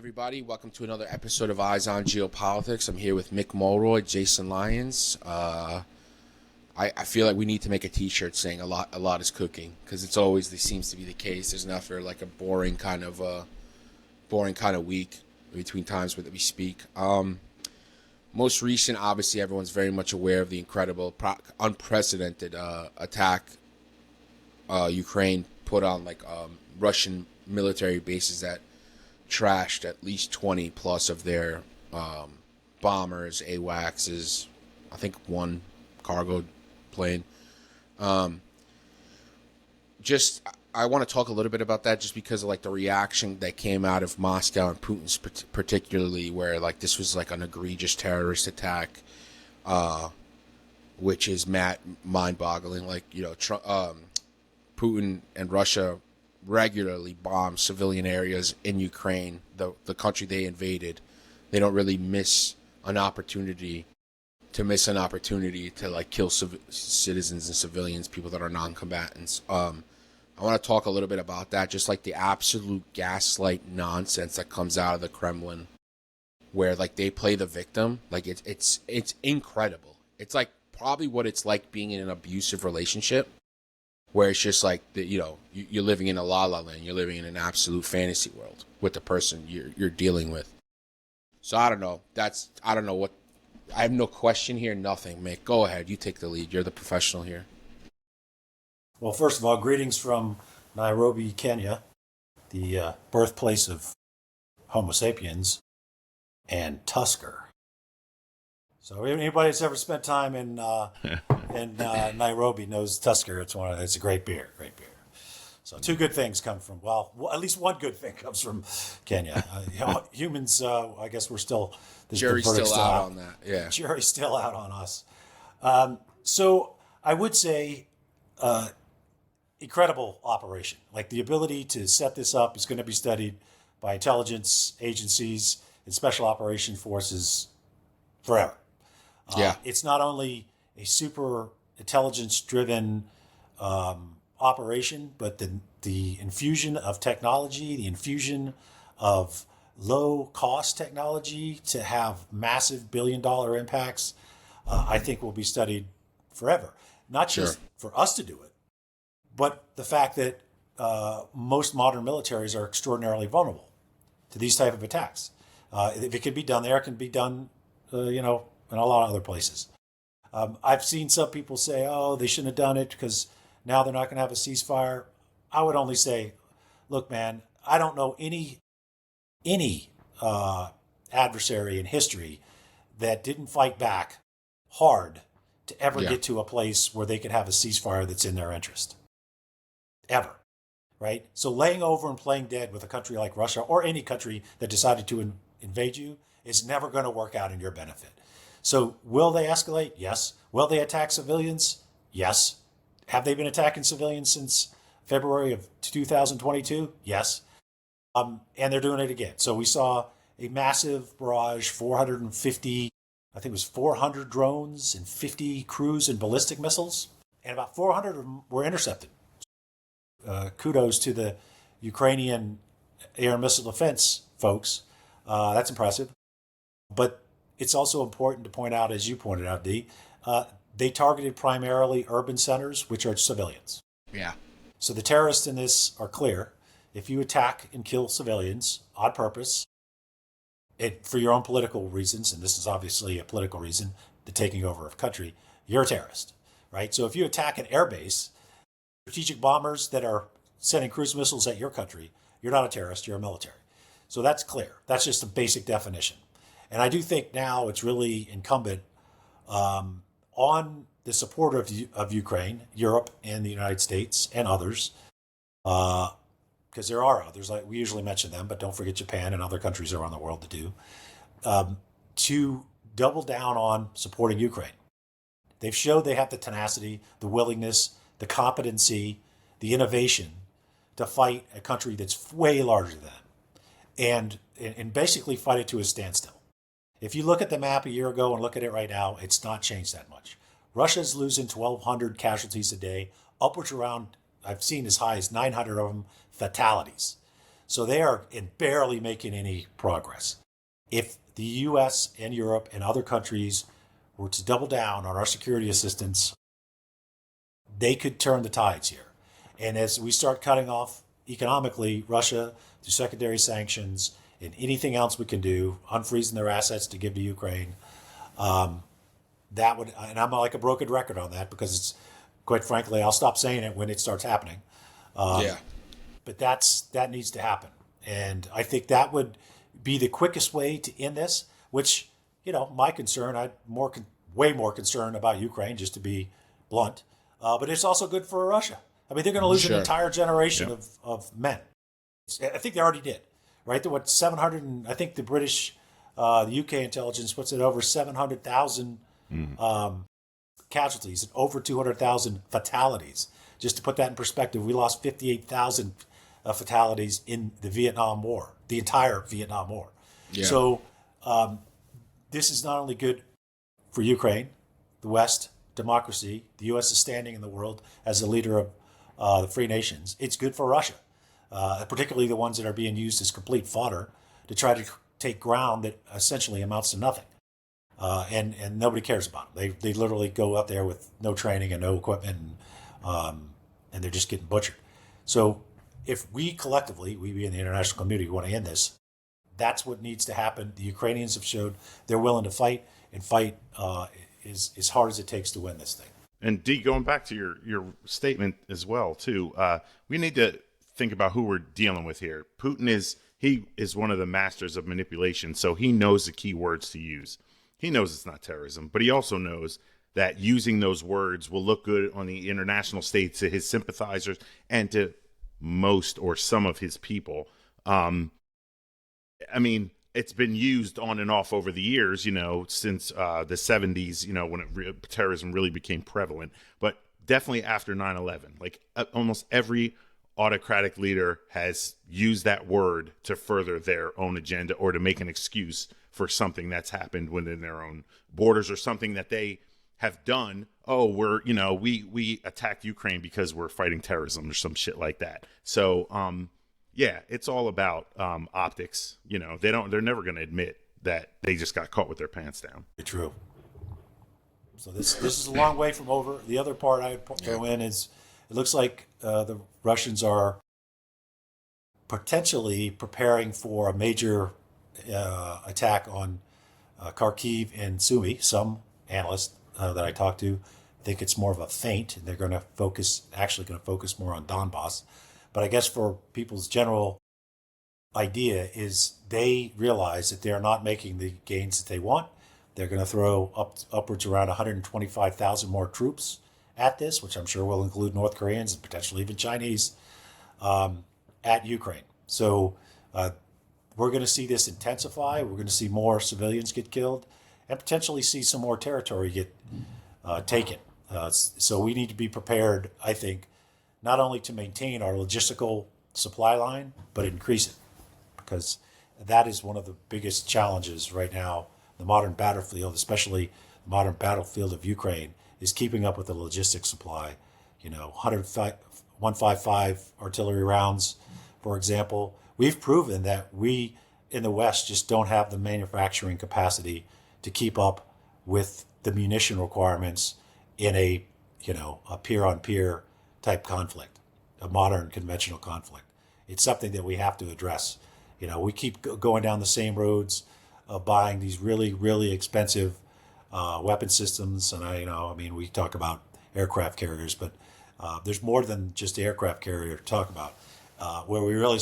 everybody, welcome to another episode of Eyes on Geopolitics. I'm here with Mick Mulroy, Jason Lyons. I feel like we need to make a t-shirt saying a lot is cooking, because it seems to be the case. There's never like a boring kind of week between times that we speak. Most recent, obviously, everyone's very much aware of the incredible, unprecedented attack Ukraine put on Russian military bases that trashed at least 20 plus of their bombers, AWACS, I think one cargo plane. I want to talk a little bit about that just because of the reaction that came out of Moscow and Putin's particularly, where this was an egregious terrorist attack, which is mind-boggling. Putin and Russia regularly bomb civilian areas in Ukraine, the country they invaded. They don't really miss an opportunity to kill citizens and civilians, people that are non-combatants. I want to talk a little bit about that, just the absolute gaslight nonsense that comes out of the Kremlin, where they play the victim. It's incredible. It's probably what it's like being in an abusive relationship, where it's just you're living in a la-la land. You're living in an absolute fantasy world with the person you're dealing with. So I don't know. I have no question here, nothing, Mick. Go ahead. You take the lead. You're the professional here. Well, first of all, greetings from Nairobi, Kenya, the birthplace of Homo sapiens, and Tusker. So anybody that's ever spent time in Nairobi knows Tusker. It's a great beer. So two good things come from, at least one good thing comes from Kenya. Humans, I guess we're still... Jury's still out on that. Yeah. Jury's still out on us. So I would say incredible operation. The ability to set this up is going to be studied by intelligence agencies and special operation forces forever. It's not only a super intelligence-driven operation, but the infusion of technology, the infusion of low-cost technology to have massive billion-dollar impacts, I think will be studied forever. Not just for us to do it, but the fact that most modern militaries are extraordinarily vulnerable to these type of attacks. If it can be done there, it can be done, in a lot of other places. I've seen some people say, they shouldn't have done it because now they're not going to have a ceasefire. I would only say, look, man, I don't know any adversary in history that didn't fight back hard to ever get to a place where they could have a ceasefire that's in their interest. Ever. Right? So laying over and playing dead with a country like Russia or any country that decided to invade you is never going to work out in your benefit. So will they escalate? Yes. Will they attack civilians? Yes. Have they been attacking civilians since February of 2022? Yes. And they're doing it again. So we saw a massive barrage, 450, I think it was 400 drones and 50 cruise and ballistic missiles. And about 400 of them were intercepted. Kudos to the Ukrainian air and missile defense folks. That's impressive. But it's also important to point out, as you pointed out, D, they targeted primarily urban centers, which are civilians. Yeah. So the terrorists in this are clear. If you attack and kill civilians on purpose, for your own political reasons, and this is obviously a political reason, the taking over of country, you're a terrorist, right? So if you attack an airbase, strategic bombers that are sending cruise missiles at your country, you're not a terrorist, you're a military. So that's clear. That's just a basic definition. And I do think now it's really incumbent on the support of Ukraine, Europe, and the United States, and others, because there are others, we usually mention them, but don't forget Japan and other countries around the world to do, to double down on supporting Ukraine. They've showed they have the tenacity, the willingness, the competency, the innovation to fight a country that's way larger than them, and basically fight it to a standstill. If you look at the map a year ago and look at it right now, it's not changed that much. Russia's losing 1,200 casualties a day, upwards around, I've seen as high as 900 of them fatalities. So they are barely making any progress. If the U.S. and Europe and other countries were to double down on our security assistance, they could turn the tides here. And as we start cutting off economically Russia through secondary sanctions and anything else we can do, unfreezing their assets to give to Ukraine, that would, and I'm like a broken record on that because it's, quite frankly, I'll stop saying it when it starts happening. Yeah. But that needs to happen. And I think that would be the quickest way to end this, which, my concern, way more concerned about Ukraine, just to be blunt. But it's also good for Russia. I mean, they're going to lose an entire generation of men. I think they already did, right? They're 700, and I think the British, the UK intelligence puts it over 700,000 casualties and over 200,000 fatalities. Just to put that in perspective, we lost 58,000 fatalities in the Vietnam War, the entire Vietnam War. Yeah. So this is not only good for Ukraine, the West, democracy, the U.S. is standing in the world as a leader of the free nations. It's good for Russia, particularly the ones that are being used as complete fodder to try to take ground that essentially amounts to nothing. And nobody cares about them. They literally go out there with no training and no equipment, and they're just getting butchered. So if we collectively, we being the international community, want to end this, that's what needs to happen. The Ukrainians have showed they're willing to fight and fight as hard as it takes to win this thing. And D, going back to your statement as well, too, we need to think about who we're dealing with here. Putin is one of the masters of manipulation, so he knows the key words to use. He knows it's not terrorism, but he also knows that using those words will look good on the international stage to his sympathizers and to most or some of his people. I mean, it's been used on and off over the years, since the 70s, when terrorism really became prevalent. But definitely after 9/11, like almost every autocratic leader has used that word to further their own agenda or to make an excuse for something that's happened within their own borders or something that they have done. Oh, we attacked Ukraine because we're fighting terrorism or some shit like that. So, yeah, it's all about optics. They're never going to admit that they just got caught with their pants down. True. So this is a long way from over. The other part I'd throw in is it looks like the Russians are potentially preparing for a major attack on Kharkiv and Sumy. Some analysts that I talked to think it's more of a feint, and they're going to focus more on Donbass. But I guess for people's general idea is they realize that they're not making the gains that they want. They're going to throw upwards around 125,000 more troops at this, which I'm sure will include North Koreans and potentially even Chinese, at Ukraine. So we're going to see this intensify. We're going to see more civilians get killed and potentially see some more territory get taken. So we need to be prepared, I think, not only to maintain our logistical supply line, but increase it, because that is one of the biggest challenges right now. The modern battlefield, especially the modern battlefield of Ukraine, is keeping up with the logistics supply. 155 artillery rounds, for example. We've proven that we in the West just don't have the manufacturing capacity to keep up with the munition requirements in a peer-on-peer type conflict, a modern conventional conflict. It's something that we have to address. We keep going down the same roads of buying these really, really expensive weapon systems. And we talk about aircraft carriers, but there's more than just the aircraft carrier to talk about, where we really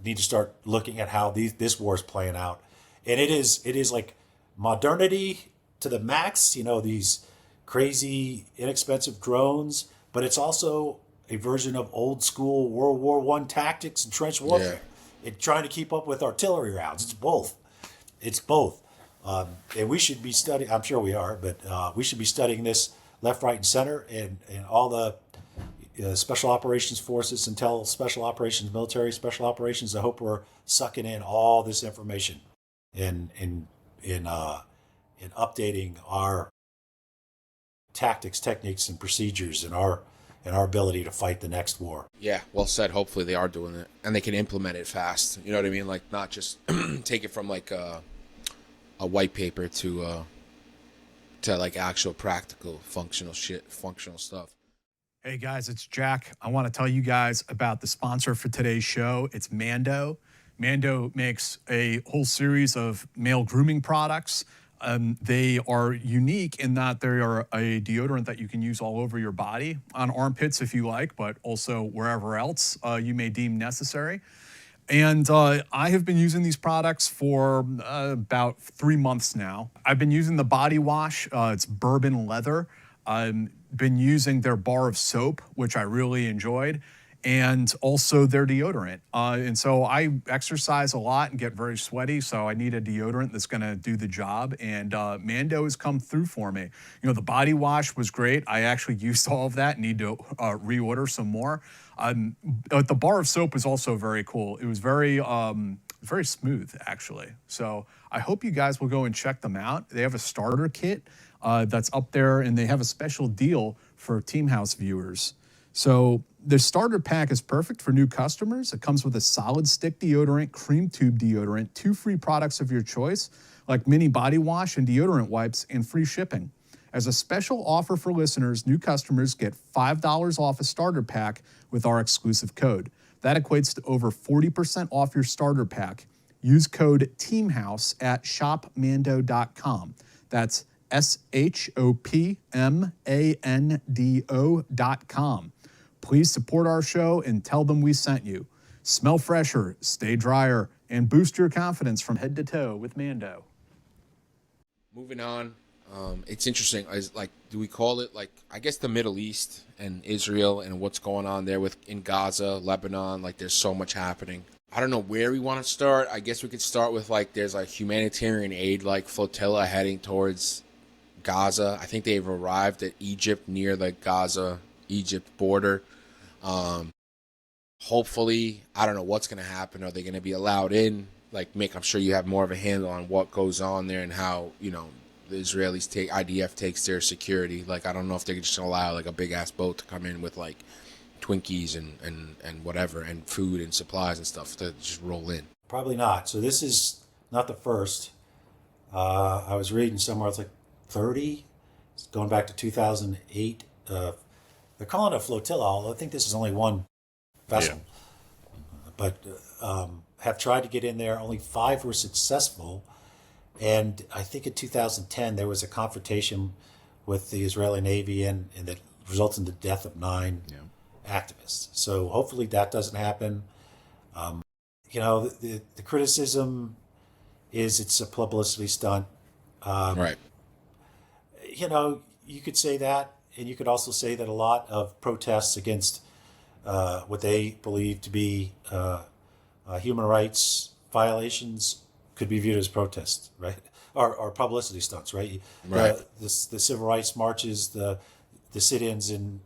need to start looking at how this war is playing out. And it is like modernity to the max, these crazy, inexpensive drones, but it's also a version of old school World War I tactics and trench warfare. Yeah. And trying to keep up with artillery rounds. It's both. And we should be studying, I'm sure we are, but we should be studying this left, right, and center, and all the special operations forces, intel special operations, military special operations. I hope we're sucking in all this information and updating our tactics, techniques, and procedures, and our and our ability to fight the next war. Yeah, well said. Hopefully they are doing it, and they can implement it fast. You know what I mean? Like, not just take it from like a white paper to like actual practical functional stuff. Hey guys, it's Jack. I want to tell you guys about the sponsor for today's show. It's Mando. Mando makes a whole series of male grooming products. They are unique in that they are a deodorant that you can use all over your body, on armpits if you like, but also wherever else you may deem necessary. And I have been using these products for about 3 months now. I've been using the body wash. It's bourbon leather. I've been using their bar of soap, which I really enjoyed, and also their deodorant. And so I exercise a lot and get very sweaty, so I need a deodorant that's gonna do the job, and Mando has come through for me. You know, the body wash was great. I actually used all of that, need to reorder some more. But the bar of soap was also very cool. It was very smooth, actually. So I hope you guys will go and check them out. They have a starter kit that's up there, and they have a special deal for Team House viewers. So the starter pack is perfect for new customers. It comes with a solid stick deodorant, cream tube deodorant, 2 free products of your choice, like mini body wash and deodorant wipes, and free shipping. As a special offer for listeners, new customers get $5 off a starter pack with our exclusive code. That equates to over 40% off your starter pack. Use code TEAMHOUSE at shopmando.com. That's shopmando.com. Please support our show and tell them we sent you. Smell fresher, stay drier, and boost your confidence from head to toe with Mando. Moving on, it's interesting. Do we call it I guess the Middle East and Israel and what's going on there in Gaza, Lebanon? Like, there's so much happening. I don't know where we want to start. I guess we could start with there's a humanitarian aid flotilla heading towards Gaza. I think they've arrived at Egypt, near the Gaza-Egypt border. Hopefully, I don't know what's going to happen. Are they going to be allowed in? Mick, I'm sure you have more of a handle on what goes on there and how, the Israelis IDF takes their security. I don't know if they're just going to allow a big ass boat to come in with Twinkies and whatever, and food and supplies and stuff to just roll in. Probably not. So this is not the first. I was reading somewhere, it's 30, it's going back to 2008. They're calling it a flotilla, although I think this is only one vessel. Yeah. But have tried to get in there. Only 5 were successful. And I think in 2010, there was a confrontation with the Israeli Navy, and that results in the death of 9 activists. So hopefully that doesn't happen. The criticism is it's a publicity stunt. Right. You could say that, and you could also say that a lot of protests against what they believe to be human rights violations could be viewed as protests, right? Or publicity stunts, right? Right. The civil rights marches, the sit-ins, and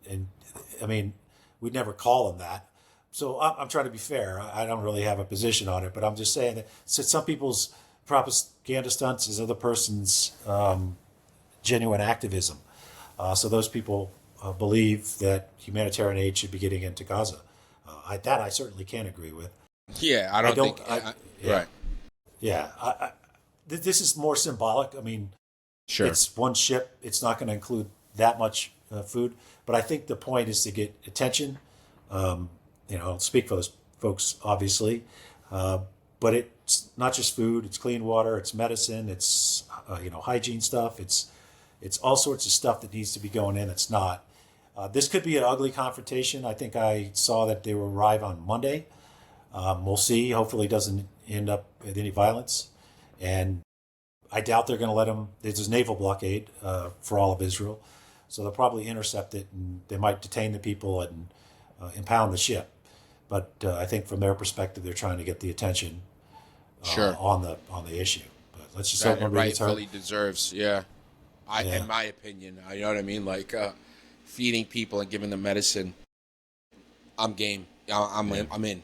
I mean, we'd never call them that. So I'm trying to be fair. I don't really have a position on it, but I'm just saying that some people's propaganda stunts is other person's genuine activism. So those people believe that humanitarian aid should be getting into Gaza. That I certainly can't agree with. Yeah, I don't think. Right. Yeah, this is more symbolic. I mean, sure, it's one ship. It's not going to include that much food. But I think the point is to get attention. I'll speak for those folks, obviously. But it's not just food. It's clean water. It's medicine. It's hygiene stuff. It's all sorts of stuff that needs to be going in. It's not. This could be an ugly confrontation. I think I saw that they will arrive on Monday. We'll see. Hopefully it doesn't end up with any violence. And I doubt they're going to let them. There's a naval blockade for all of Israel. So they'll probably intercept it, and they might detain the people and impound the ship. But I think from their perspective, they're trying to get the attention on the issue. But let's just hope nobody gets hurt. Rightfully deserves, yeah. In my opinion, you know what I mean? Feeding people and giving them medicine. I'm game. I'm in.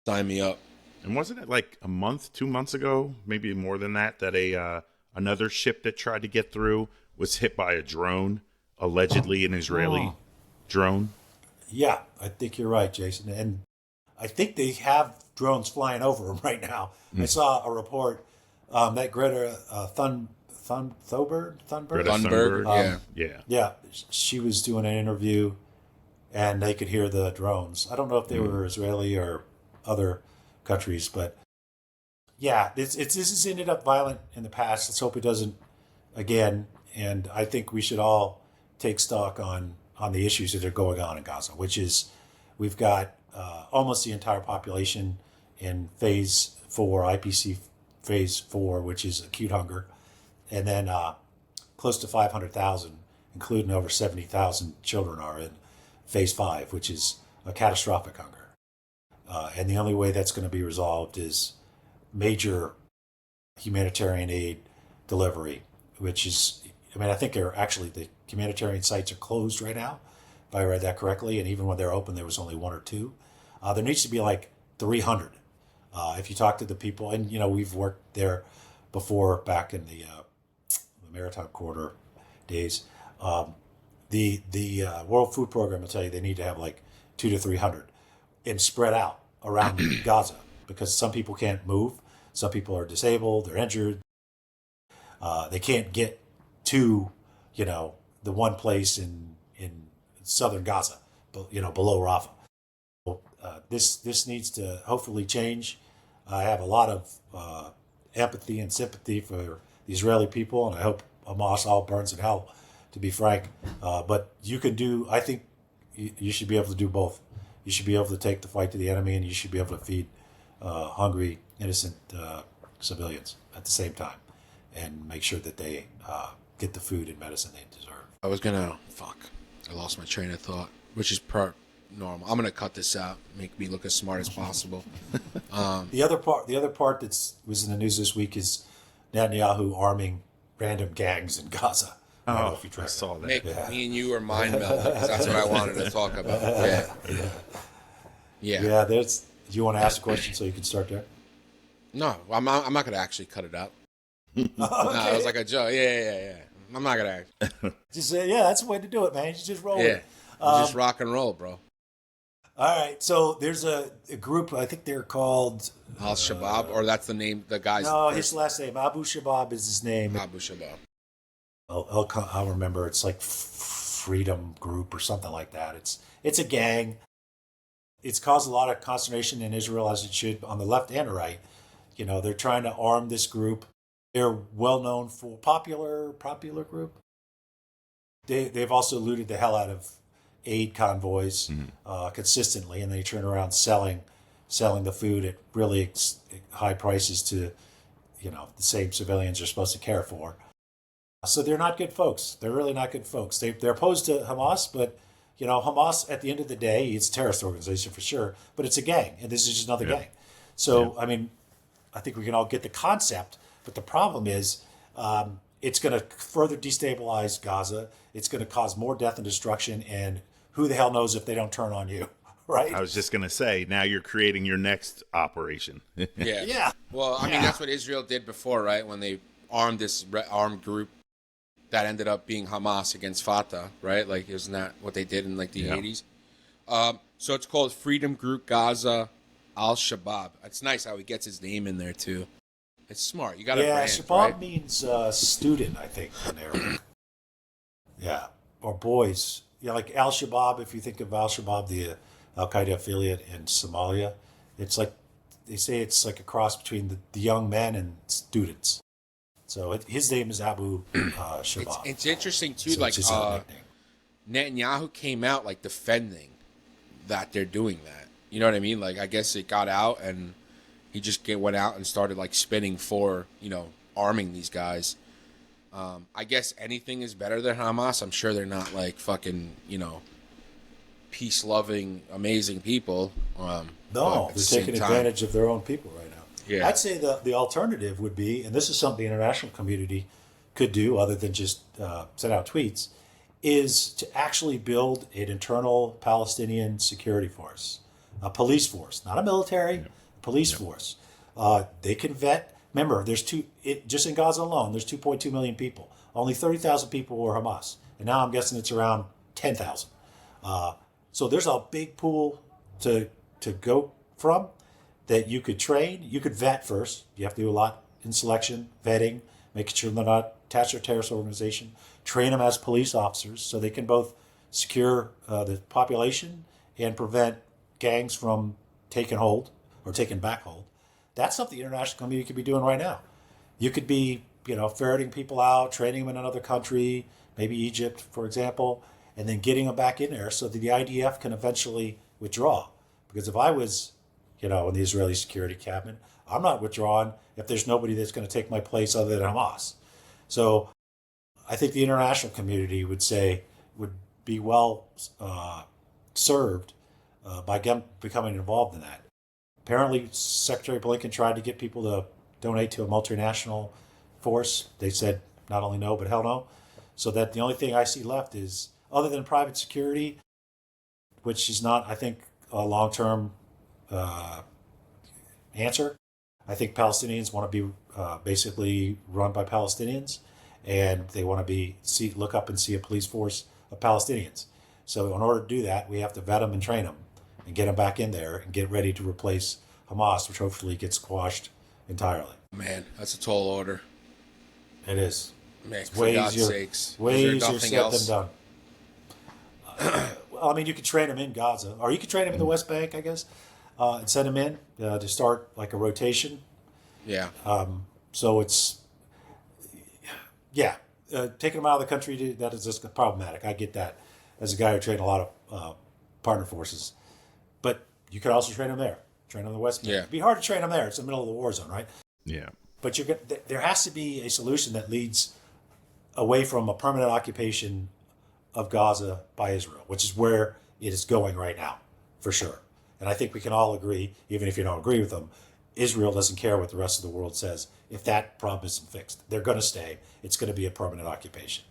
Sign me up. And wasn't it a month, 2 months ago, maybe more than that, that another ship that tried to get through was hit by a drone allegedly an Israeli drone. Yeah, I think you're right, Jason. And I think they have drones flying over them right now. I saw a report that Greta Thunberg, Greta Thunberg. yeah, she was doing an interview, and they could hear the drones. I don't know if they were Israeli or other countries, but yeah, this has ended up violent in the past. Let's hope it doesn't again. And I think we should all take stock on the issues that are going on in Gaza, which is we've got almost the entire population in phase 4, IPC phase 4, which is acute hunger, and then close to 500,000, including over 70,000 children, are in phase 5, which is a catastrophic hunger. And the only way that's going to be resolved is major humanitarian aid delivery, which is, I mean, I think the humanitarian sites are closed right now, if I read that correctly. And even when they're open, there was only 1 or 2. There needs to be like 300. If you talk to the people, and, we've worked there before back in the Maritime Corridor days. The World Food Program will tell you they need to have like 200 to 300 and spread out around Gaza, because some people can't move. Some people are disabled, they're injured. They can't get to, the one place in southern Gaza, below Rafah. This needs to hopefully change. I have a lot of empathy and sympathy for the Israeli people, and I hope Hamas all burns in hell, to be frank. But I think you should be able to do both. You should be able to take the fight to the enemy, and you should be able to feed hungry, innocent civilians at the same time, and make sure that they get the food and medicine they deserve. I lost my train of thought, which is normal. I'm gonna cut this out, make me look as smart as possible. The other part that was in the news this week is Netanyahu arming random gangs in Gaza. I don't know if you tried. I saw that. Nick, me and you are mind melding, because that's what I wanted to talk about. Yeah. Do you want to ask a question so you can start there? No, I'm not going to actually cut it out. Okay. No, it was like a joke. Yeah. I'm not going to. Just say, that's the way to do it, man. You just roll it. Just rock and roll, bro. All right. So there's a group, I think they're called Al-Shabaab, or that's the name, the guy's. No, his last name. Abu Shabab is his name. Abu Shabab. I'll remember. It's like Freedom Group or something like that. It's a gang. It's caused a lot of consternation in Israel, as it should, on the left and the right. They're trying to arm this group. They're well known for popular group. They've also looted the hell out of aid convoys consistently, and they turn around selling the food at really high prices to the same civilians are supposed to care for. So they're not good folks. They're really not good folks. They're opposed to Hamas, but Hamas, at the end of the day, it's a terrorist organization for sure, but it's a gang, and this is just another gang. So, I mean, I think we can all get the concept, but the problem is it's going to further destabilize Gaza. It's going to cause more death and destruction, and who the hell knows if they don't turn on you, right? I was just going to say, now you're creating your next operation. Yeah. Well, I mean, that's what Israel did before, right? When they armed this armed group that ended up being Hamas against Fatah, right? Like, isn't that what they did in like the 80s? So it's called Freedom Group Gaza Al-Shabaab. It's nice how he gets his name in there too. It's smart. You got to brand, Shabab right? means student, I think, in Arabic. Yeah, or boys. Yeah, like Al-Shabaab, if you think of Al-Shabaab, the Al-Qaeda affiliate in Somalia, it's like, they say it's like a cross between the young men and students. So his name is Abu Shabab. It's interesting too, So like it's just Netanyahu came out like defending that they're doing that. You know what I mean? Like, I guess it got out and he just went out and started like spinning for, arming these guys. I guess anything is better than Hamas. I'm sure they're not like fucking, peace-loving, amazing people. No, they're taking advantage of their own people right now. Yeah. I'd say the alternative would be, and this is something the international community could do other than just send out tweets, is to actually build an internal Palestinian security force, a police force, not a military, police force. They can vet. Remember, just in Gaza alone, there's 2.2 million people. only 30,000 people were Hamas. And now I'm guessing it's around 10,000. So there's a big pool to go from that you could train. You could vet first. You have to do a lot in selection, vetting, making sure they're not attached to a terrorist organization. Train them as police officers so they can both secure the population and prevent gangs from taking hold or taking back hold. That's something the international community could be doing right now. You could be, ferreting people out, training them in another country, maybe Egypt, for example, and then getting them back in there so that the IDF can eventually withdraw. Because if I was, in the Israeli security cabinet, I'm not withdrawing if there's nobody that's going to take my place other than Hamas. So I think the international community would be well served by becoming involved in that. Apparently, Secretary Blinken tried to get people to donate to a multinational force. They said not only no, but hell no. So that the only thing I see left is, other than private security, which is not, I think, a long-term answer. I think Palestinians want to be basically run by Palestinians, and they want to look up and see a police force of Palestinians. So in order to do that, we have to vet them and train them and get them back in there and get ready to replace Hamas, which hopefully gets squashed entirely. Man, that's a tall order. It is. Man, It's for God's sakes. way Is there easier nothing said else? than done. Well, I mean, you could train them in Gaza, or you could train them in the West Bank, I guess, and send them in to start like a rotation. Yeah. So it's, taking them out of the country, that is just problematic. I get that as a guy who trained a lot of partner forces. But you could also train them there, train them in the West Bank. Yeah. It'd be hard to train them there. It's the middle of the war zone, right? Yeah. But there has to be a solution that leads away from a permanent occupation of Gaza by Israel, which is where it is going right now, for sure. And I think we can all agree, even if you don't agree with them, Israel doesn't care what the rest of the world says if that problem isn't fixed. They're going to stay. It's going to be a permanent occupation,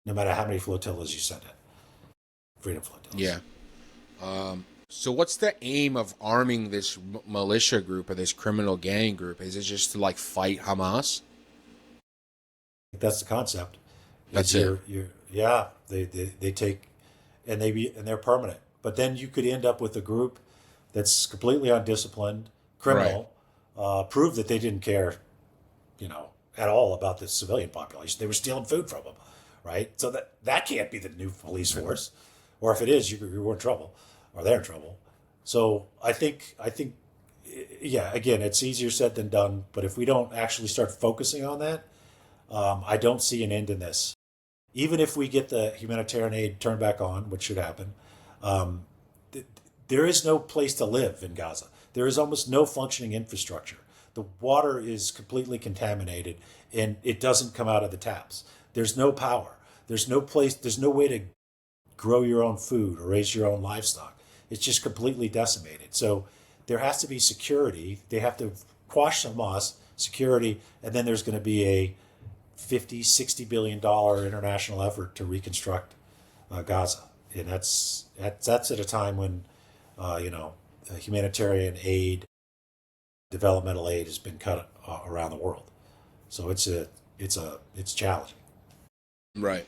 no matter how many flotillas you send in. Freedom flotillas. Yeah. So what's the aim of arming this militia group or this criminal gang group? Is it just to fight Hamas? That's the concept. That's it. They take, and they're permanent. But then you could end up with a group that's completely undisciplined, criminal, prove that they didn't care, at all about the civilian population. They were stealing food from them, right? So that can't be the new police force. Or if it is, you're in trouble, or they're in trouble. So I think, again, it's easier said than done. But if we don't actually start focusing on that, I don't see an end in this. Even if we get the humanitarian aid turned back on, which should happen, there is no place to live in Gaza. There is almost no functioning infrastructure. The water is completely contaminated, and it doesn't come out of the taps. There's no power. There's no place. There's no way to grow your own food or raise your own livestock. It's just completely decimated. So there has to be security. They have to quash Hamas, security, and then there's going to be a $50-60 billion international effort to reconstruct Gaza. And that's at a time when, humanitarian aid, developmental aid has been cut around the world. So it's challenging. Right.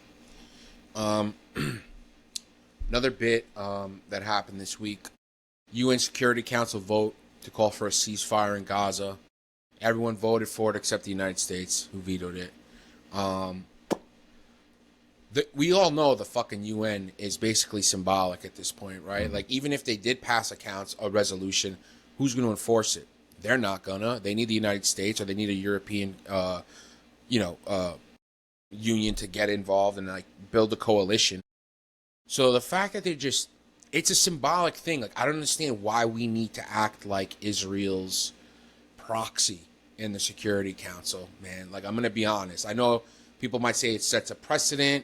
Another bit that happened this week: UN Security Council vote to call for a ceasefire in Gaza. Everyone voted for it except the United States, who vetoed it. We all know the fucking UN is basically symbolic at this point, right? Mm-hmm. Even if they did pass a resolution, who's going to enforce it? They're not gonna. They need the United States, or they need a European, union to get involved and build a coalition. So the fact that it's a symbolic thing. I don't understand why we need to act like Israel's proxy in the Security Council, man. I'm going to be honest. I know people might say it sets a precedent.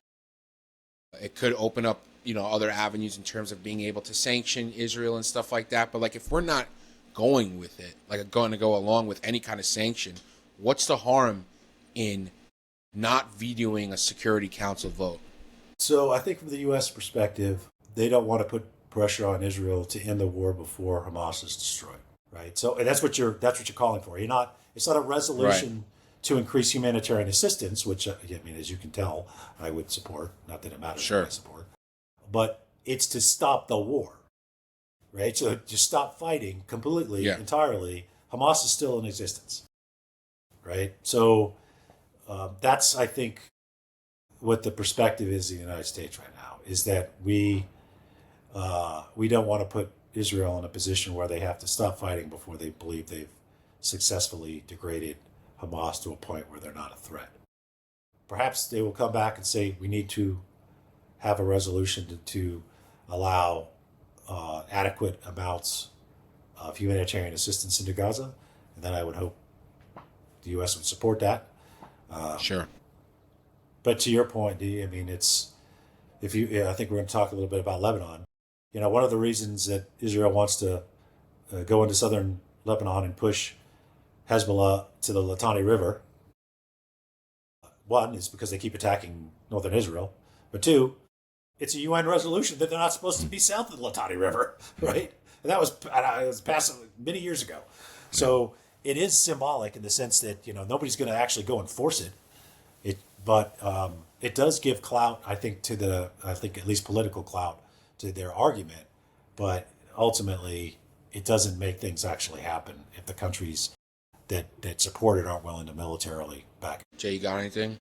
It could open up, other avenues in terms of being able to sanction Israel and stuff like that. But if we're not going with it, going to go along with any kind of sanction, what's the harm in not vetoing a Security Council vote? So I think from the U.S. perspective, they don't want to put pressure on Israel to end the war before Hamas is destroyed, right? So, and that's what you're calling for. It's not a resolution to increase humanitarian assistance, which, I mean, as you can tell, I would support. Not that it matters Sure. what I support. But it's to stop the war, right? So to stop fighting completely, entirely. Hamas is still in existence, right? So that's, I think, what the perspective is in the United States right now, is that we don't want to put Israel in a position where they have to stop fighting before they believe they've successfully degraded Hamas to a point where they're not a threat. Perhaps they will come back and say we need to have a resolution to allow adequate amounts of humanitarian assistance into Gaza, and then I would hope the U.S. would support that. Sure. But to your point, Dee, I mean, I think we're going to talk a little bit about Lebanon. One of the reasons that Israel wants to go into southern Lebanon and push Hezbollah to the Litani River, one, is because they keep attacking northern Israel. But two, it's a UN resolution that they're not supposed to be south of the Litani River, right? And that was passed many years ago. So it is symbolic in the sense that, nobody's going to actually go enforce it. But it does give clout, I think at least political clout to their argument. But ultimately, it doesn't make things actually happen if the countries that support it aren't willing to militarily back it. Jay, you got anything?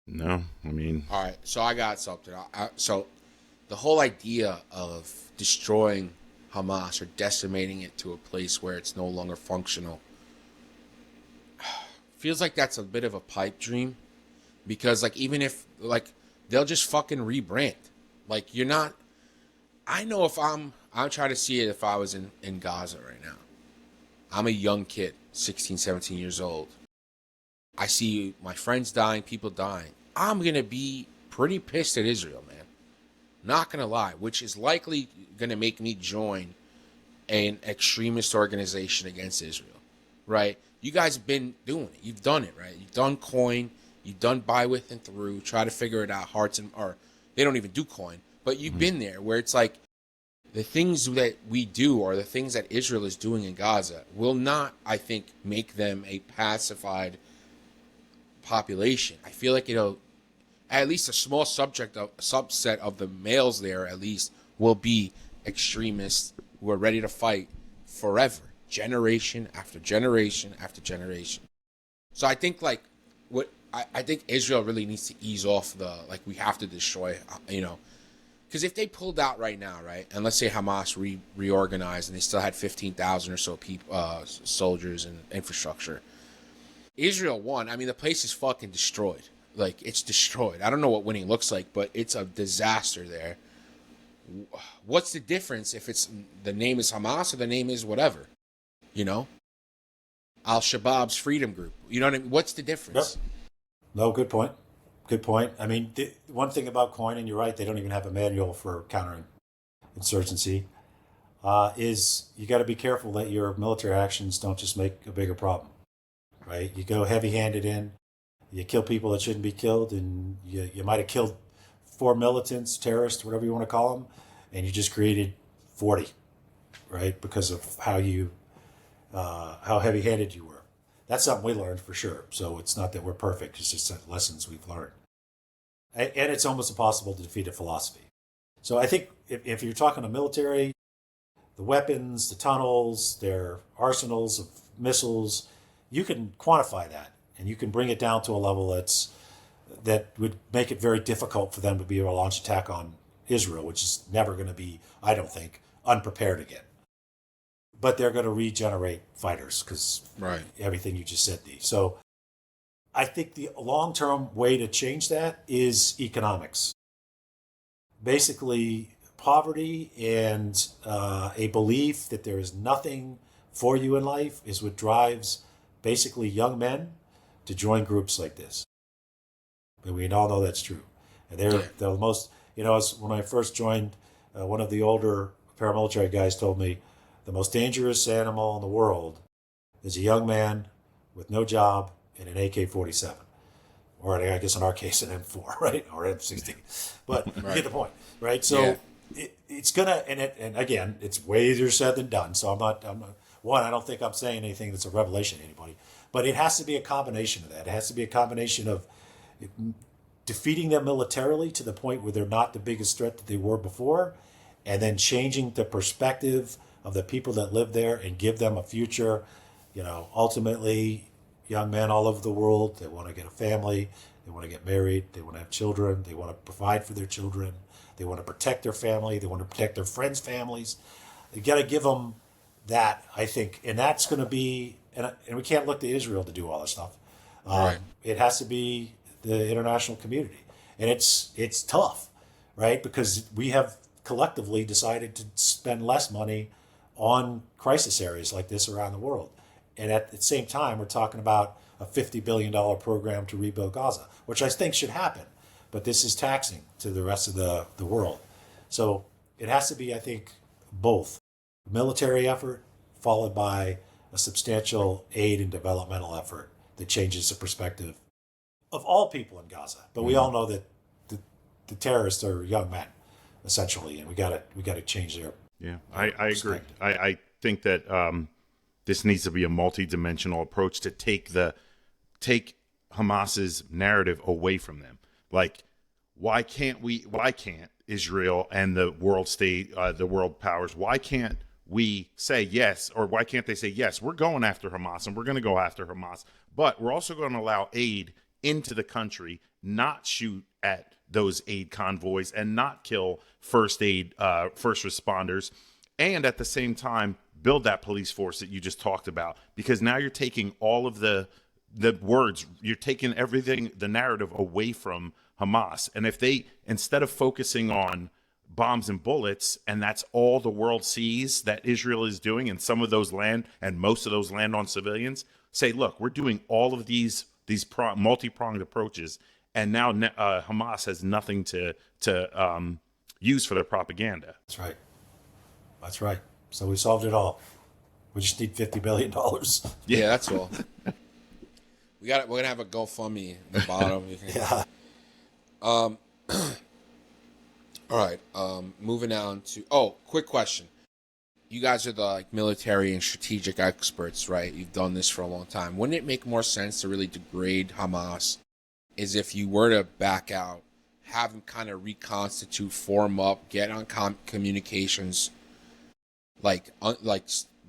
No, I mean... All right, so I got something. So the whole idea of destroying Hamas or decimating it to a place where it's no longer functional feels like that's a bit of a pipe dream. Because, even if, they'll just fucking rebrand. You're not... I know if I'm trying to see it if I was in Gaza right now. I'm a young kid, 16, 17 years old. I see my friends dying, people dying. I'm going to be pretty pissed at Israel, man. Not going to lie. Which is likely going to make me join an extremist organization against Israel. Right? You guys have been doing it. You've done it, right? You've done coin. You've done buy with and through, try to figure it out, or they don't even do coin, but you've been there where it's the things that we do or the things that Israel is doing in Gaza will not, I think, make them a pacified population. I feel like it'll, at least a small subset of the males there at least will be extremists who are ready to fight forever, generation after generation after generation. So I think I think Israel really needs to ease off we have to destroy, because if they pulled out right now, right, and let's say Hamas reorganized and they still had 15,000 or so people, soldiers and infrastructure, Israel won. I mean, the place is fucking destroyed. It's destroyed. I don't know what winning looks like, but it's a disaster there. What's the difference if the name is Hamas or the name is whatever, Al-Shabaab's freedom group? You know what I mean? What's the difference? Yep. No, good point. Good point. I mean, the one thing about coin, and you're right, they don't even have a manual for countering insurgency, is you got to be careful that your military actions don't just make a bigger problem, right? You go heavy-handed in, you kill people that shouldn't be killed, and you might have killed 4 militants, terrorists, whatever you want to call them, and you just created 40, right? Because of how heavy-handed you were. That's something we learned for sure. So it's not that we're perfect. It's just lessons we've learned. And it's almost impossible to defeat a philosophy. So I think if you're talking to military, the weapons, the tunnels, their arsenals of missiles, you can quantify that. And you can bring it down to a level that would make it very difficult for them to be able to launch an attack on Israel, which is never going to be, I don't think, unprepared again. But they're going to regenerate fighters because everything you just said, Dee. So I think the long-term way to change that is economics. Basically, poverty and a belief that there is nothing for you in life is what drives basically young men to join groups like this. And we all know that's true. And they're the most, when I first joined, one of the older paramilitary guys told me, the most dangerous animal in the world is a young man with no job and an AK-47. Or I guess in our case, an M4, right? Or M16. But you get the point, right? So it's going to, and again, it's way easier said than done. So I'm not, I don't think I'm saying anything that's a revelation to anybody. But it has to be a combination of that. It has to be a combination of defeating them militarily to the point where they're not the biggest threat that they were before, and then changing the perspective of the people that live there and give them a future. Ultimately, young men all over the world, they want to get a family, they want to get married, they want to have children, they want to provide for their children, they want to protect their family, they want to protect their friends' families. You got to give them that, I think, and that's going to be, and we can't look to Israel to do all this stuff. Right. It has to be the international community, and it's tough, right? Because we have collectively decided to spend less money on crisis areas like this around the world, and at the same time, we're talking about a $50 billion program to rebuild Gaza, which I think should happen, but this is taxing to the rest of the world. So it has to be, I think, both military effort followed by a substantial aid and developmental effort that changes the perspective of all people in Gaza. But we all know that the terrorists are young men, essentially, and we got to change their. Yeah, I agree. I think that this needs to be a multi-dimensional approach to take Hamas's narrative away from them. Like, why can't Israel and the world state, the world powers, why can't we say yes, or why can't they say yes, we're going after Hamas and we're going to go after Hamas, but we're also going to allow aid into the country, not shoot at those aid convoys and not kill first responders, and at the same time build that police force that you just talked about, because now you're taking all of the words, you're taking everything, the narrative away from Hamas. And if they, instead of focusing on bombs and bullets, and that's all the world sees that Israel is doing, and some of those land, and most of those land on civilians, say, look, we're doing all of these multi-pronged approaches, and now Hamas has nothing to use for their propaganda. That's right. So we solved it all. We just need $50 billion. Yeah, that's all. We're gonna have a GoFundMe at the bottom. Yeah. All right. Moving on to quick question. You guys are the military and strategic experts, right? You've done this for a long time. Wouldn't it make more sense to really degrade Hamas? Is if you were to back out, have them kind of reconstitute, form up, get on communications, like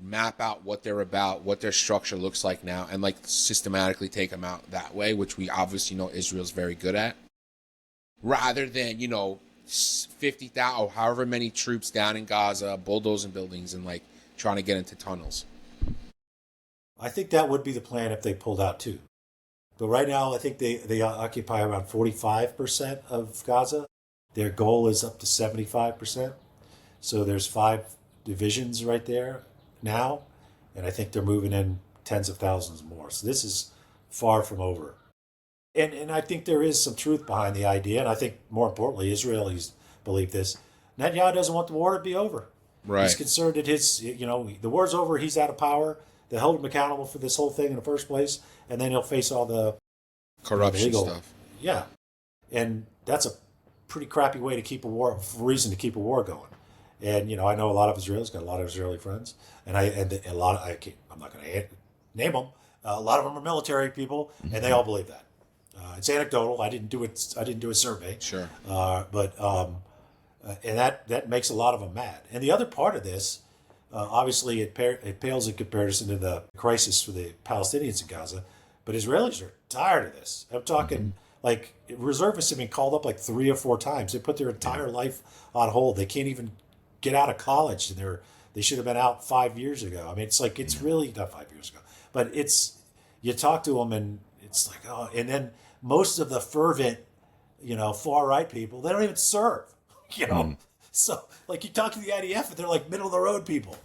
map out what they're about, what their structure looks like now, and systematically take them out that way, which we obviously know Israel's very good at, rather than 50,000 or however many troops down in Gaza bulldozing buildings and trying to get into tunnels. I think that would be the plan if they pulled out too. But right now, I think they occupy around 45% of Gaza. Their goal is up to 75%. So there's 5 divisions right there now, and I think they're moving in tens of thousands more. So this is far from over. And I think there is some truth behind the idea, and I think more importantly, Israelis believe this. Netanyahu doesn't want the war to be over. Right. He's concerned that the war's over, he's out of power. They held him accountable for this whole thing in the first place, and then he'll face all the corruption legal stuff. Yeah, and that's a pretty crappy way to keep a war, reason to keep a war going. And I know a lot of Israelis, got a lot of Israeli friends, and I'm not going to name them. A lot of them are military people, and they all believe that. It's anecdotal. I didn't do a survey. Sure. But that makes a lot of them mad. And the other part of this, obviously, it pales in comparison to the crisis for the Palestinians in Gaza. But Israelis are tired of this. I'm talking reservists have been called up 3 or 4 times. They put their entire life on hold. They can't even get out of college, and they should have been out 5 years ago. I mean, it's really not 5 years ago, but you talk to them and it's and then most of the fervent, far right people, they don't even serve, So you talk to the IDF and they're middle of the road people,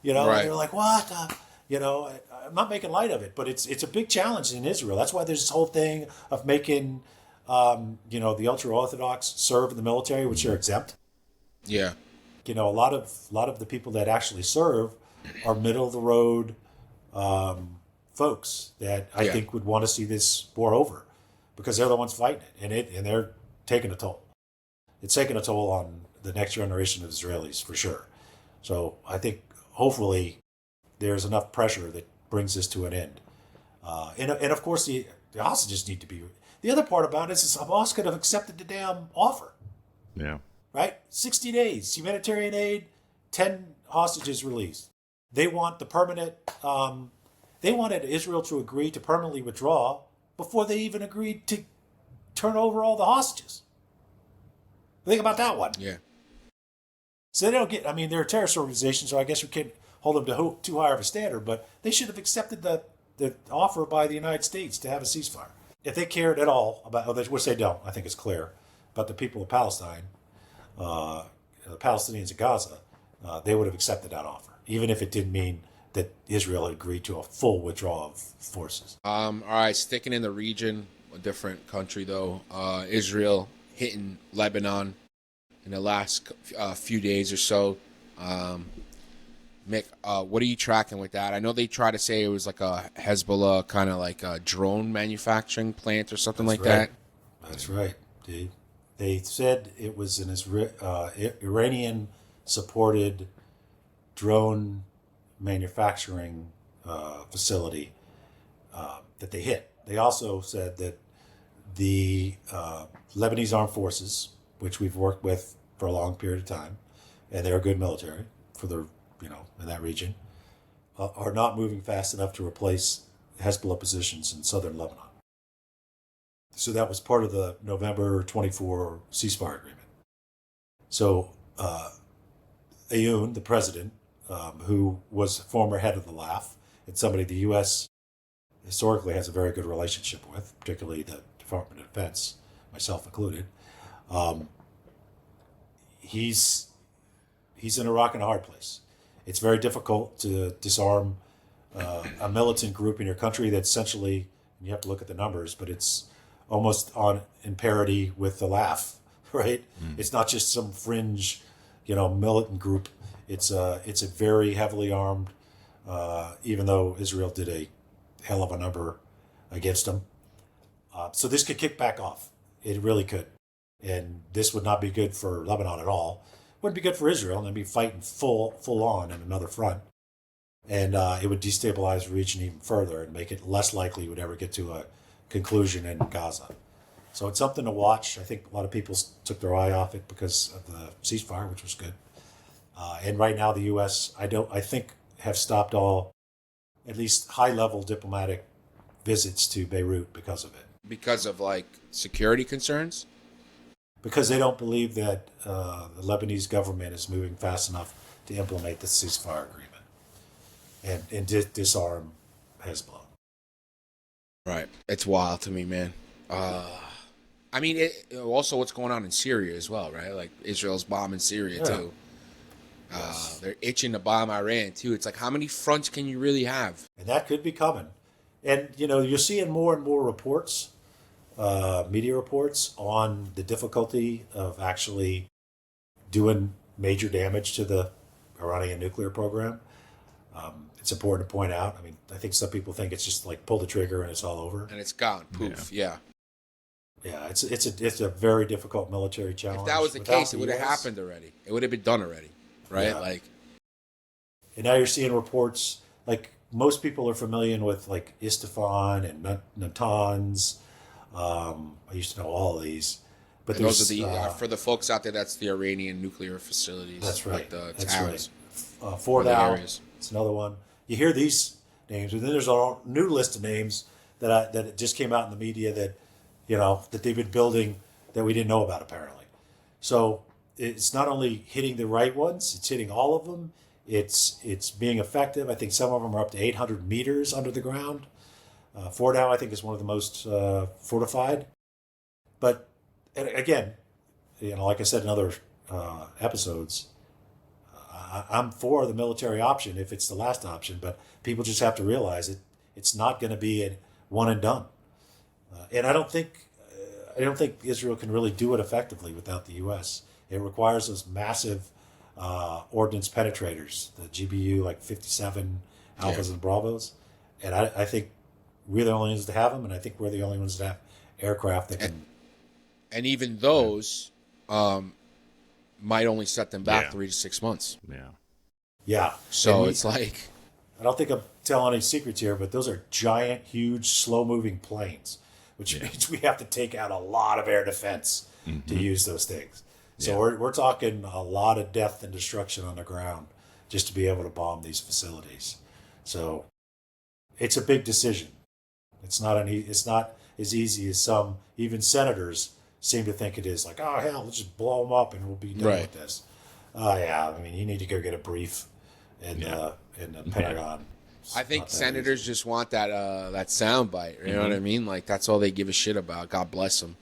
Right. And they're like, what, I'm not making light of it, but it's a big challenge in Israel. That's why there's this whole thing of making, the ultra Orthodox serve in the military, which are exempt. Yeah. A lot of the people that actually serve are middle of the road folks that I think would want to see this war over, because they're the ones fighting it, and they're taking a toll. It's taking a toll on the next generation of Israelis for sure. So I think hopefully there's enough pressure that brings this to an end. And of course, the hostages need to be. The other part about it is Hamas could have accepted the damn offer. Yeah. Right? 60 days, humanitarian aid, 10 hostages released. They want the permanent, they wanted Israel to agree to permanently withdraw before they even agreed to turn over all the hostages. Think about that one. Yeah. So they don't get, I mean, they're a terrorist organization, so I guess we can't hold them to too high of a standard, but they should have accepted the offer by the United States to have a ceasefire. If they cared at all about, which they don't, I think it's clear, but the people of Palestine, the Palestinians of Gaza, they would have accepted that offer, even if it didn't mean that Israel had agreed to a full withdrawal of forces. All right, sticking in the region, a different country though. Israel hitting Lebanon in the last few days or so. Mick, what are you tracking with that? I know they try to say it was like a Hezbollah kind of like a drone manufacturing plant or something That's like right. that. That's right. They said it was an Iranian-supported drone manufacturing facility that they hit. They also said that the Lebanese armed forces, which we've worked with for a long period of time, and they're a good military for the in that region, are not moving fast enough to replace Hezbollah positions in southern Lebanon. So that was part of the November 24 ceasefire agreement. So Aoun, the president, who was former head of the LAF, and somebody the U.S. historically has a very good relationship with, particularly the Department of Defense, myself included, he's in a rock and a hard place. It's very difficult to disarm a militant group in your country that's essentially, you have to look at the numbers, but it's almost in parity with the LAF, right? It's not just some fringe, militant group. It's a very heavily armed, even though Israel did a hell of a number against them. So this could kick back off. It really could. And this would not be good for Lebanon at all. Wouldn't be good for Israel, and they'd be fighting full on in another front. And it would destabilize the region even further and make it less likely you would ever get to a conclusion in Gaza. So it's something to watch. I think a lot of people took their eye off it because of the ceasefire, which was good. And right now the U.S., I think, have stopped all, at least high-level diplomatic visits to Beirut because of it. Because of like security concerns? Because they don't believe that the Lebanese government is moving fast enough to implement the ceasefire agreement and disarm Hezbollah. Right. It's wild to me, man. I mean, also what's going on in Syria as well, right? Like Israel's bombing Syria too. Yes. They're itching to bomb Iran too. It's like, how many fronts can you really have? And that could be coming. And, you're seeing more and more reports, media reports on the difficulty of actually doing major damage to the Iranian nuclear program. It's important to point out. I mean, I think some people think it's just like pull the trigger and it's all over. And it's gone. Poof. Yeah. Yeah, it's a very difficult military challenge. If that was the case, it would have happened already. It would have been done already, right? Yeah. Like, and now you're seeing reports, like most people are familiar with like Isfahan and Natanz. I used to know all of these, but those are the for the folks out there. That's the Iranian nuclear facilities. That's right. Like the that's towns. Right. Fordow. It's another one. You hear these names, and then there's a new list of names that just came out in the media that that they've been building that we didn't know about apparently. So it's not only hitting the right ones; it's hitting all of them. It's being effective. I think some of them are up to 800 meters under the ground. Fordow, I think, is one of the most fortified. But again, like I said in other episodes, I'm for the military option if it's the last option. But people just have to realize it's not going to be a one and done. And I don't think Israel can really do it effectively without the U.S. It requires those massive ordnance penetrators, the GBU like 57 Alphas and Bravos, and I think we're the only ones to have them, and I think we're the only ones that have aircraft that can. And even those might only set them back 3 to 6 months. Yeah. Yeah. So it's like. I don't think I'm telling any secrets here, but those are giant, huge, slow-moving planes, which means we have to take out a lot of air defense to use those things. So we're talking a lot of death and destruction on the ground just to be able to bomb these facilities. So it's a big decision. It's not as easy as some even senators seem to think it is. Like, oh hell, let's just blow them up and we'll be done with this. Oh yeah, I mean, you need to go get a brief in the Pentagon. I think senators just want that sound bite. You know what I mean? Like, that's all they give a shit about. God bless them.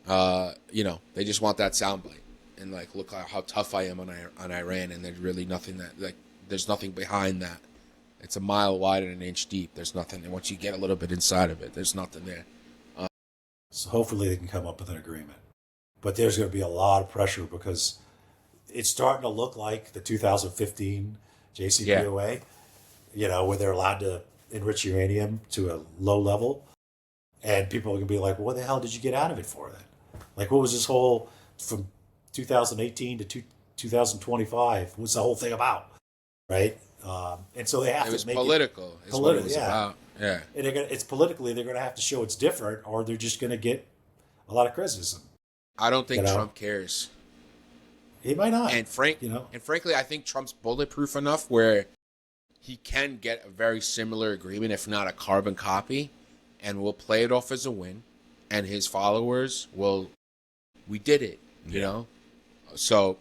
They just want that sound bite. And, like, look how tough I am on Iran, and there's really nothing there's nothing behind that. It's a mile wide and an inch deep. There's nothing. And once you get a little bit inside of it, there's nothing there. So hopefully they can come up with an agreement. But there's going to be a lot of pressure because it's starting to look like the 2015 JCPOA, where they're allowed to enrich uranium to a low level. And people are going to be like, well, what the hell did you get out of it for then? Like, what was this whole, from 2018 to 2025, what's the whole thing about? Right? And so they have to make political. It's what it was about. Yeah. And it's politically, they're going to have to show it's different, or they're just going to get a lot of criticism. I don't think Trump cares. He might not. And frankly, I think Trump's bulletproof enough where he can get a very similar agreement, if not a carbon copy, and we'll play it off as a win. And his followers we did it, you know? So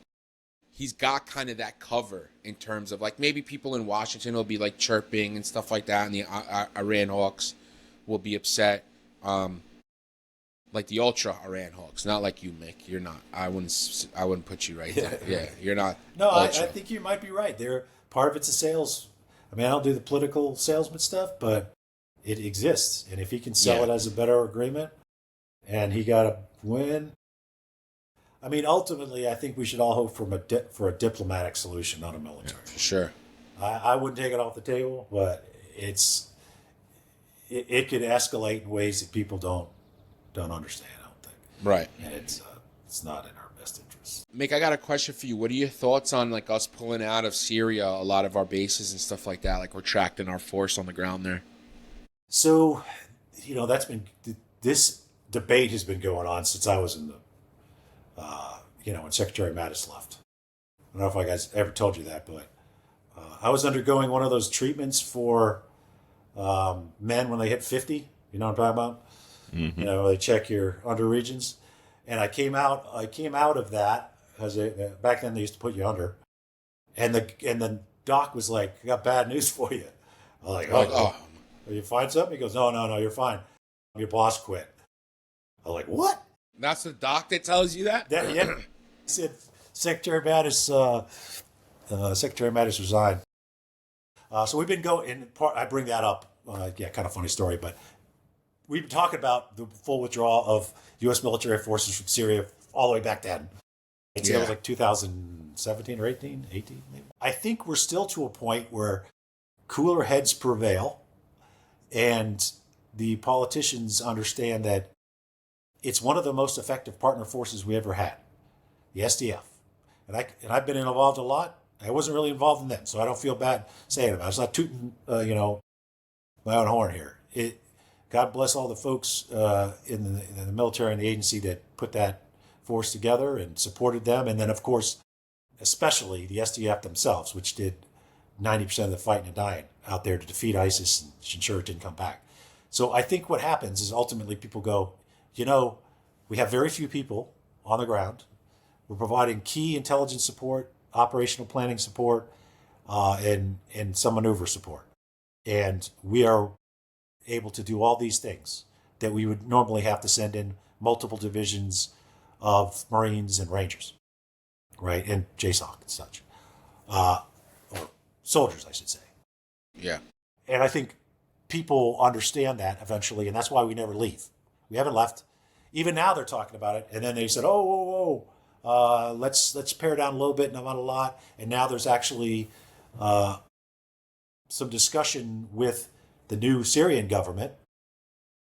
he's got kind of that cover in terms of, like, maybe people in Washington will be like chirping and stuff like that, and the Iran hawks will be upset. Like the ultra Iran hawks, not like you, Mick. You're not. I wouldn't put you right there. Yeah, you're not. No, I think you might be right. Part of it's a sales. I mean, I don't do the political salesman stuff, but it exists, and if he can sell it as a better agreement, and he got a win. I mean, ultimately, I think we should all hope for a diplomatic solution, not a military. Yeah, for sure. I wouldn't take it off the table, but it could escalate in ways that people don't understand, I don't think. Right. And it's not in our best interest. Mick, I got a question for you. What are your thoughts on, like, us pulling out of Syria a lot of our bases and stuff like that, like retracting our force on the ground there? So, this debate has been going on since I was in when Secretary Mattis left. I don't know if I guys ever told you that, but I was undergoing one of those treatments for men when they hit 50. You know what I'm talking about? Mm-hmm. They check your under regions, and I came out of that because back then they used to put you under, and the doc was like, "I got bad news for you." I'm like, "Oh, you find something?" He goes, "No, you're fine. Your boss quit." I'm like, "What?" That's the doc that tells you that? Yeah. He said Secretary Mattis resigned. So we've been going. In part, I bring that up. Kind of funny story, but we've been talking about the full withdrawal of U.S. military forces from Syria all the way back then. It was like 2017 or 18 maybe. I think we're still to a point where cooler heads prevail, and the politicians understand that it's one of the most effective partner forces we ever had, the SDF. And I've been involved a lot. I wasn't really involved in them, so I don't feel bad saying it. I was not tooting, my own horn here. God bless all the folks in the military and the agency that put that force together and supported them. And then, of course, especially the SDF themselves, which did 90% of the fighting and dying out there to defeat ISIS and ensure it didn't come back. So I think what happens is ultimately people go, we have very few people on the ground. We're providing key intelligence support, operational planning support, and some maneuver support. And we are able to do all these things that we would normally have to send in multiple divisions of Marines and Rangers, right? And JSOC and such. Or soldiers, I should say. Yeah. And I think people understand that eventually, and that's why we never leave. We haven't left. Even now they're talking about it, and then they said, let's pare down a little bit, not a lot. And now there's actually some discussion with the new Syrian government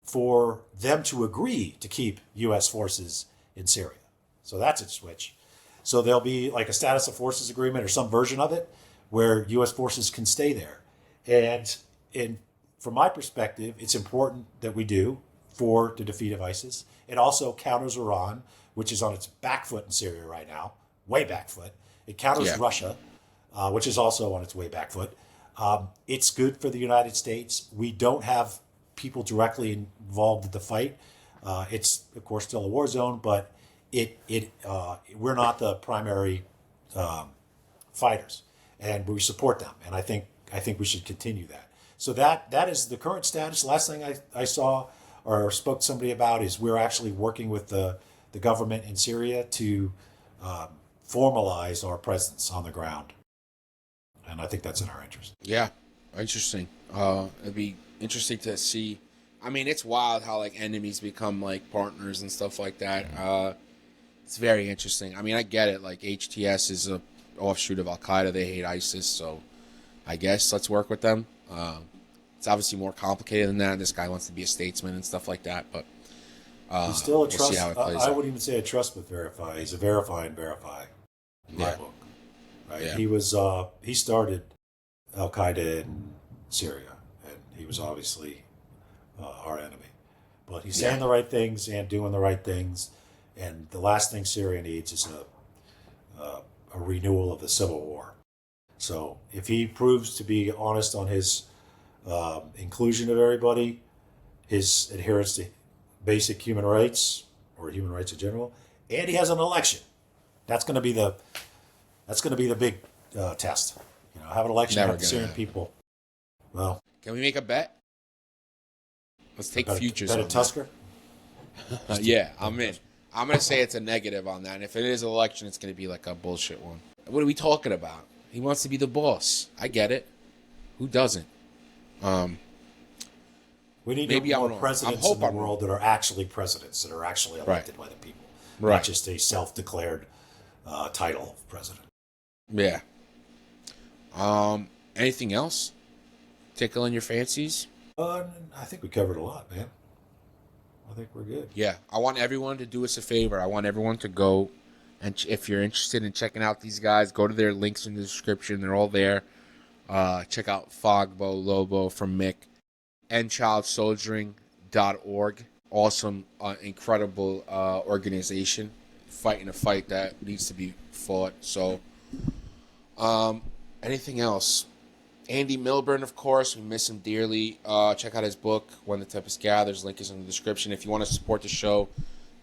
for them to agree to keep U.S. forces in Syria. So that's a switch. So there'll be like a status of forces agreement or some version of it where U.S. forces can stay there. And from my perspective, it's important that we do for the defeat of ISIS. It also counters Iran, which is on its back foot in Syria right now, way back foot. It counters Russia, which is also on its way back foot. It's good for the United States. We don't have people directly involved in the fight. It's, of course, still a war zone, but we're not the primary fighters, and we support them. And I think we should continue that. So that is the current status. Last thing I saw or spoke to somebody about is we're actually working with the government in Syria to formalize our presence on the ground. And I think that's in our interest. Yeah, interesting. It'd be interesting to see. I mean, it's wild how like enemies become like partners and stuff like that. It's very interesting. I mean, I get it. Like HTS is a offshoot of Al Qaeda. They hate ISIS, so I guess let's work with them. It's obviously more complicated than that. This guy wants to be a statesman and stuff like that, but he's still a trust. See how it plays I out. wouldn't even say a trust but verify. He's a verify and verify in my book. Right? Yeah. He started Al Qaeda in Syria, and he was obviously our enemy. But he's saying the right things and doing the right things. And the last thing Syria needs is a renewal of the civil war. So if he proves to be honest on his inclusion of everybody, his adherence to basic human rights or human rights in general, and he has an election, that's going to be the big test. Have an election, have the Syrian people. Well, Can we make a bet? Let's take futures Bet on at Tusker. that. Yeah, I'm in. I'm going to say it's a negative on that. And if it is an election, it's going to be like a bullshit one. What are we talking about? He wants to be the boss. I get it. Who doesn't? We need Maybe more I'm wrong. presidents in the world that are actually presidents, that are actually elected by the people, not just a self-declared title of president. Yeah. Anything else? Tickling your fancies? I think we covered a lot, man. I think we're good. Yeah. I want everyone to do us a favor. I want everyone to go, and if you're interested in checking out these guys, go to their links in the description. They're all there. Check out Fogbow, Lobo from Mick, endchildsoldiering.org. Awesome, incredible organization, fighting a fight that needs to be fought. So, anything else? Andy Milburn, of course, we miss him dearly. Check out his book, When the Tempest Gathers. Link is in the description. If you want to support the show,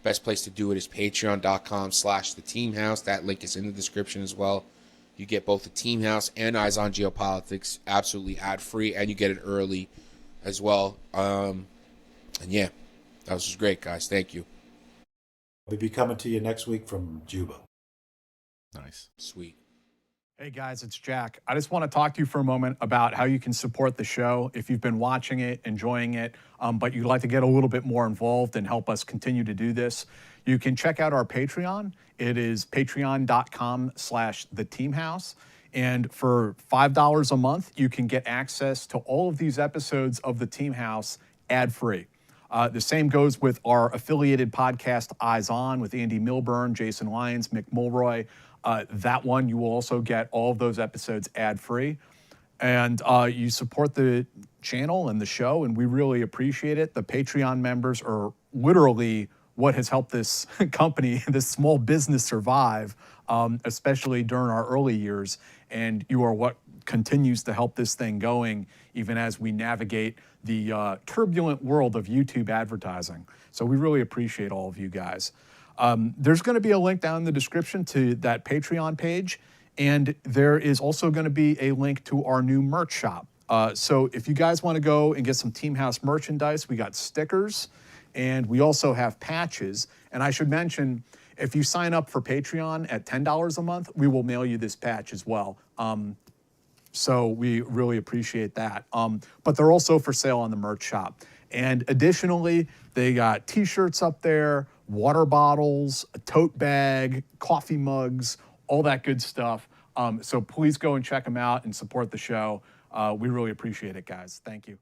best place to do it is patreon.com/theteamhouse. That link is in the description as well. You get both the Team House and Eyes on Geopolitics absolutely ad-free, and you get it early as well. And yeah, that was just great, guys. Thank you. We'll be coming to you next week from Juba. Nice. Sweet. Hey guys, it's Jack. I just want to talk to you for a moment about how you can support the show if you've been watching it, enjoying it, but you'd like to get a little bit more involved and help us continue to do this. You can check out our Patreon. It is patreon.com/theteamhouse. And for $5 a month, you can get access to all of these episodes of The Team House ad-free. The same goes with our affiliated podcast, Eyes On, with Andy Milburn, Jason Lyons, Mick Mulroy. That one, you will also get all of those episodes ad-free. And you support the channel and the show, and we really appreciate it. The Patreon members are literally what has helped this company, this small business survive, especially during our early years. And you are what continues to help this thing going, even as we navigate the turbulent world of YouTube advertising. So we really appreciate all of you guys. There's going to be a link down in the description to that Patreon page, and there is also going to be a link to our new merch shop. So if you guys want to go and get some Team House merchandise, we got stickers, and we also have patches. And I should mention, if you sign up for Patreon at $10 a month, we will mail you this patch as well. So we really appreciate that. But they're also for sale on the merch shop. And additionally, they got t-shirts up there, water bottles, a tote bag, coffee mugs, all that good stuff. So please go and check them out and support the show. We really appreciate it, guys. Thank you.